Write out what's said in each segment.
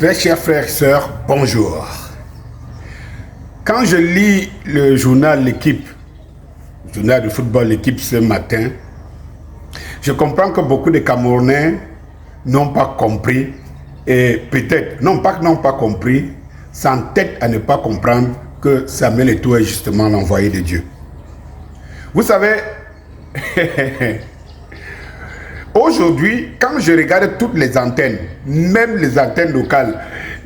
Très chers frères et sœurs, bonjour. Quand je lis le journal L'équipe, journal de football L'équipe ce matin, je comprends que beaucoup de Camerounais n'ont pas compris, et peut-être, non pas que n'ont pas compris, s'entêtent à ne pas comprendre que Samuel Eto'o est justement l'envoyé de Dieu. Vous savez, aujourd'hui, quand je regarde toutes les antennes, même les antennes locales,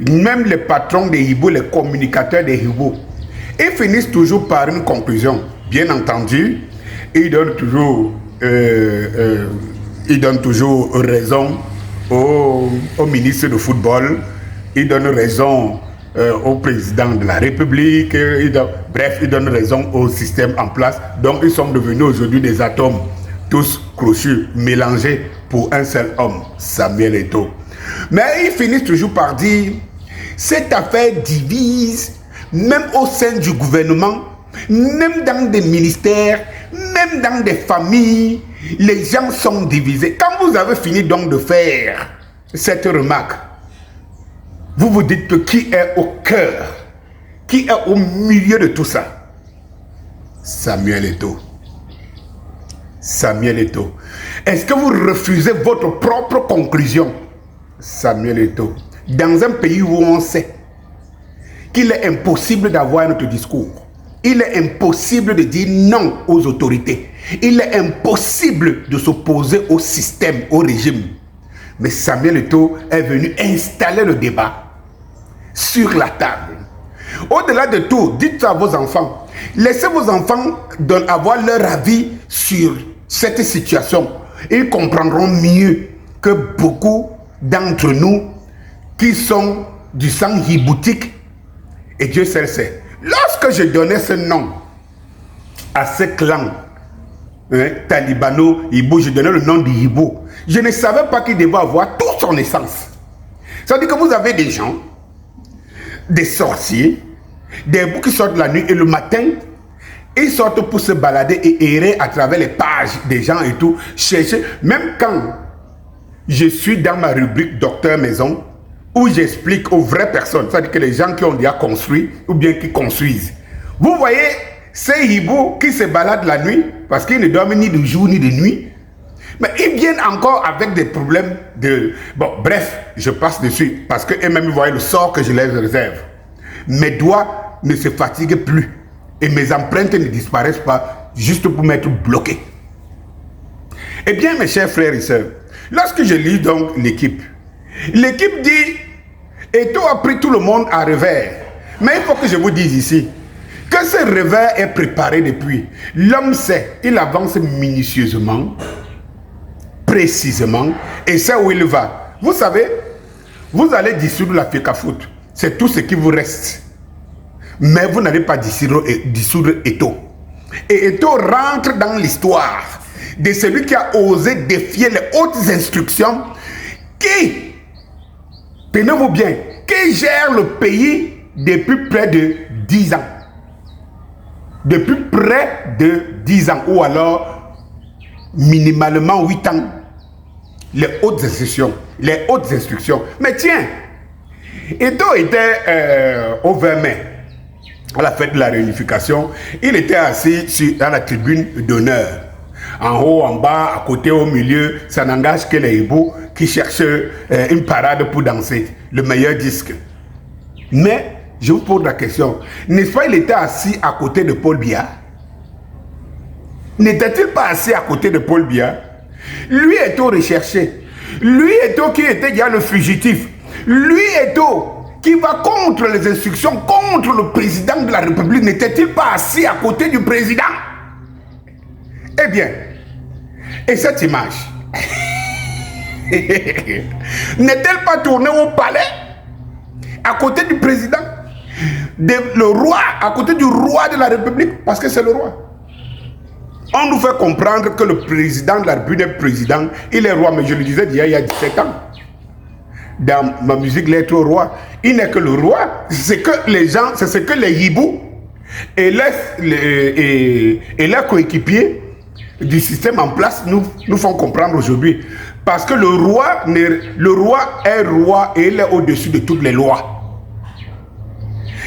même les patrons des Ibo, les communicateurs des Ibo, ils finissent toujours par une conclusion. Bien entendu, ils donnent toujours raison au ministre de football, ils donnent raison au président de la République, bref, ils donnent raison au système en place. Donc, ils sont devenus aujourd'hui des atomes, tous crochus, mélangés pour un seul homme, Samuel Eto'o. Mais ils finissent toujours par dire, cette affaire divise, même au sein du gouvernement, même dans des ministères, même dans des familles, les gens sont divisés. Quand vous avez fini donc de faire cette remarque, vous vous dites que qui est au cœur, qui est au milieu de tout ça? Samuel Eto'o. Samuel Eto'o. Est-ce que vous refusez votre propre conclusion? Samuel Eto'o. Dans un pays où on sait qu'il est impossible d'avoir notre discours, il est impossible de dire non aux autorités, il est impossible de s'opposer au système, au régime. Mais Samuel Eto'o est venu installer le débat sur la table. Au-delà de tout, dites à vos enfants, laissez vos enfants avoir leur avis sur cette situation. Ils comprendront mieux que beaucoup d'entre nous qui sont du sang hiboutique. Et Dieu seul sait. Lorsque je donnais ce nom à ce clan, talibano-hibou, je donnais le nom du hibou. Je ne savais pas qu'il devait avoir toute son essence. Ça veut dire que vous avez des gens, des sorciers, des boucs qui sortent la nuit et le matin, ils sortent pour se balader et errer à travers les pages des gens et tout, chercher. Même quand je suis dans ma rubrique Docteur Maison, où j'explique aux vraies personnes, c'est-à-dire que les gens qui ont déjà construit ou bien qui construisent. Vous voyez ces hiboux qui se baladent la nuit, parce qu'ils ne dorment ni de jour ni de nuit, mais ils viennent encore avec des problèmes de... Bon, bref, je passe dessus, parce qu'eux-mêmes, vous voyez le sort que je les réserve. Mes doigts ne se fatiguent plus, et mes empreintes ne disparaissent pas, juste pour m'être bloqué. Eh bien, mes chers frères et sœurs, lorsque je lis donc l'équipe dit, Eto'o a pris tout le monde à revers. Mais il faut que je vous dise ici, que ce revers est préparé depuis. L'homme sait, il avance minutieusement, précisément, et sait où il va. Vous savez, vous allez dissoudre la FECAFOOT. C'est tout ce qui vous reste. Mais vous n'allez pas dissoudre Eto'o. Et Eto'o rentre dans l'histoire de celui qui a osé défier les hautes instructions qui, tenez-vous bien, qui gère le pays depuis près de 10 ans. Depuis près de 10 ans, ou alors minimalement 8 ans. Les hautes instructions. Mais tiens, Eto'o était au 20 mai, à la fête de la réunification. Il était assis dans la tribune d'honneur. En haut, en bas, à côté, au milieu, ça n'engage que les hiboux qui cherchent une parade pour danser, le meilleur disque. Mais, je vous pose la question, n'est-ce pas il était assis à côté de Paul Biya? N'était-il pas assis à côté de Paul Biya? Lui Eto'o recherché, lui Eto'o qui était déjà le fugitif, lui Eto'o qui va contre les instructions, contre le président de la République, n'était-il pas assis à côté du président? Eh bien, et cette image n'est-elle pas tournée au palais, à côté du président, le roi, à côté du roi de la République, parce que c'est le roi. On nous fait comprendre que le président de la République est président, il est roi, mais je le disais il y a 17 ans. Dans ma musique, l'être au roi, il n'est que le roi, c'est que les gens, c'est ce que les hiboux et leurs coéquipiers du système en place nous font comprendre aujourd'hui. Parce que le roi est roi et il est au-dessus de toutes les lois.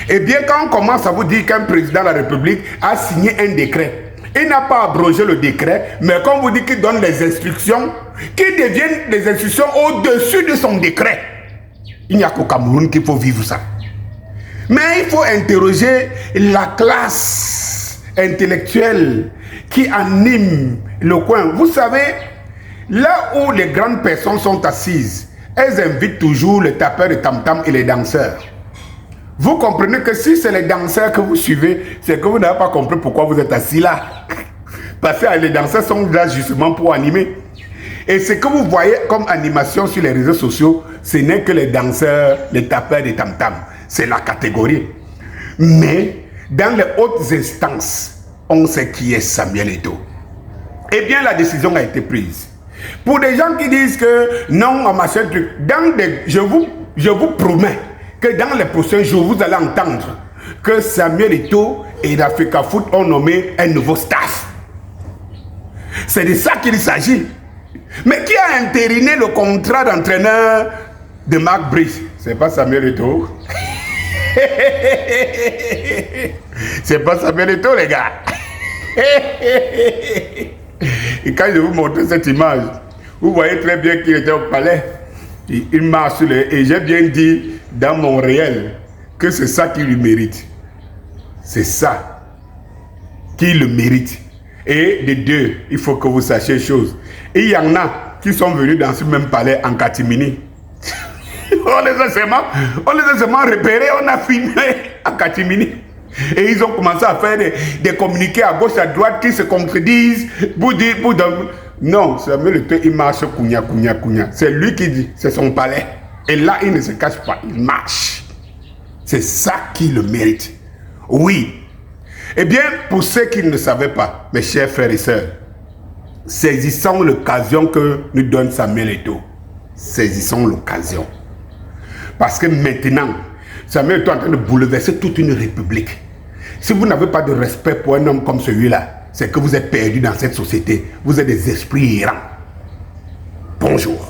Et bien, quand on commence à vous dire qu'un président de la République a signé un décret, il n'a pas abrogé le décret, mais quand on vous dit qu'il donne les instructions, qui deviennent des instructions au-dessus de son décret. Il n'y a qu'au Cameroun qu'il faut vivre ça. Mais il faut interroger la classe intellectuelle qui anime le coin. Vous savez, là où les grandes personnes sont assises, elles invitent toujours les tapeurs de tam-tam et les danseurs. Vous comprenez que si c'est les danseurs que vous suivez, c'est que vous n'avez pas compris pourquoi vous êtes assis là. Parce que les danseurs sont là justement pour animer. Et ce que vous voyez comme animation sur les réseaux sociaux, ce n'est que les danseurs, les tapeurs de tam-tam. C'est la catégorie. Mais dans les hautes instances, on sait qui est Samuel Eto'o. Eh bien, la décision a été prise. Pour des gens qui disent que non, machin truc, je vous promets que dans les prochains jours, vous allez entendre que Samuel Eto'o et l'Africa Foot ont nommé un nouveau staff. C'est de ça qu'il s'agit. Mais qui a entériné le contrat d'entraîneur de Marc Brice? C'est pas Samuel Eto'o. C'est pas Samuel Eto'o, les gars. Et quand je vous montre cette image, vous voyez très bien qu'il était au palais. Il marche sur les... Et j'ai bien dit dans mon réel que c'est ça qui lui mérite. C'est ça qui le mérite. Et de deux, il faut que vous sachiez une chose. Et il y en a qui sont venus dans ce même palais en catimini. On les a seulement repérés, on a filmé en catimini. Et ils ont commencé à faire des communiqués à gauche, à droite qui se contredisent. Non, Samuel Eto'o, il marche kounya. C'est lui qui dit, c'est son palais. Et là, il ne se cache pas, il marche. C'est ça qui le mérite. Oui. Eh bien, pour ceux qui ne savaient pas, mes chers frères et sœurs, saisissons l'occasion que nous donne Samuel Eto'o. Saisissons l'occasion. Parce que maintenant, Samuel Eto'o est en train de bouleverser toute une république. Si vous n'avez pas de respect pour un homme comme celui-là, c'est que vous êtes perdu dans cette société. Vous êtes des esprits errants. Bonjour.